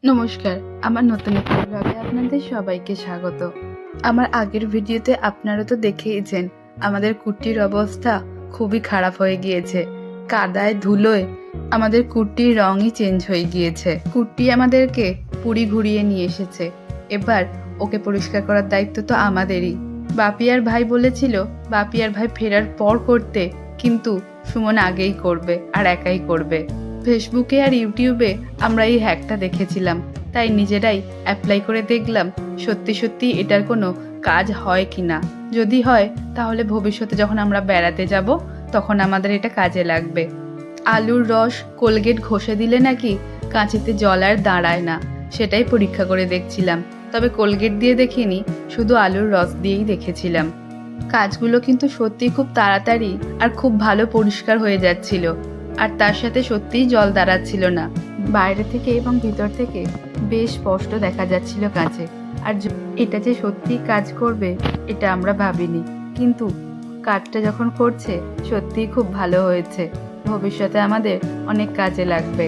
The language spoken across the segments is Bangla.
নমস্কার, আমার নতুন একটি ব্লগে আপনাদের সবাইকে স্বাগত। আমার আগের ভিডিওতে আপনারা তো দেখেইছেন আমাদের কুর্তির অবস্থা খুবই খারাপ হয়ে গিয়েছে। কাদায় ধুলোয় আমাদের কুর্তির রঙই চেঞ্জ হয়ে গিয়েছে। কুর্তি আমাদেরকে পুরী ঘুরিয়ে নিয়ে এসেছে। এবার ওকে পরিষ্কার করার দায়িত্ব তো আমাদেরই। বাপি আর ভাই বলেছিল বাপি আর ভাই ফেরার পর করতে, কিন্তু সুমন আগেই করবে আর একাই করবে। ফেসবুকে আর ইউটিউবে আমরা এই হ্যাকটা দেখেছিলাম, তাই নিজেরাই অ্যাপ্লাই করে দেখলাম সত্যি সত্যি এটার কোনো কাজ হয় কি না। যদি হয় তাহলে ভবিষ্যতে যখন আমরা বেড়াতে যাব তখন আমাদের এটা কাজে লাগবে। আলুর রস কোলগেট ঘষে দিলে নাকি কাঁচিতে জল আর দাঁড়ায় না, সেটাই পরীক্ষা করে দেখছিলাম। তবে কোলগেট দিয়ে দেখিনি, শুধু আলুর রস দিয়েই দেখেছিলাম। কাজগুলো কিন্তু সত্যিই খুব তাড়াতাড়ি আর খুব ভালো পরিষ্কার হয়ে যাচ্ছিল, আর তার সাথে সত্যিই জল দাঁড়াচ্ছিল না। বাইরে থেকে এবং ভিতর থেকে বেশ স্পষ্ট দেখা যাচ্ছিল কাছে। আর এটা যে সত্যিই কাজ করবে এটা আমরা ভাবিনি, কিন্তু কাজটা যখন করছে সত্যিই খুব ভালো হয়েছে। ভবিষ্যতে আমাদের অনেক কাজে লাগবে।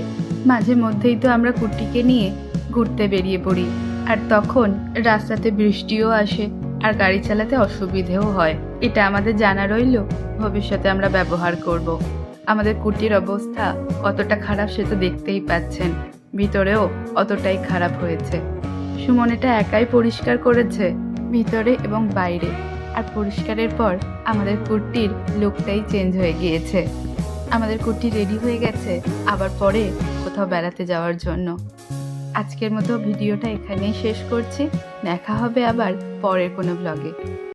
মাঝে মধ্যেই তো আমরা কুর্তিকে নিয়ে ঘুরতে বেরিয়ে পড়ি, আর তখন রাস্তাতে বৃষ্টিও আসে আর গাড়ি চালাতে অসুবিধেও হয়। এটা আমাদের জানা রইল, ভবিষ্যতে আমরা ব্যবহার করব। আমাদের কুর্তির অবস্থা কতটা খারাপ সে তো দেখতেই পাচ্ছেন, ভিতরেও অতটাই খারাপ হয়েছে। সুমন এটা একাই পরিষ্কার করেছে, ভিতরে এবং বাইরে। আর পরিষ্কারের পর আমাদের কুর্তির লুকটাই চেঞ্জ হয়ে গিয়েছে। আমাদের কুর্তি রেডি হয়ে গেছে আবার পরে কোথাও বেড়াতে যাওয়ার জন্য। আজকের মতো ভিডিওটা এখানেই শেষ করছি। দেখা হবে আবার পরের কোনো ব্লগে।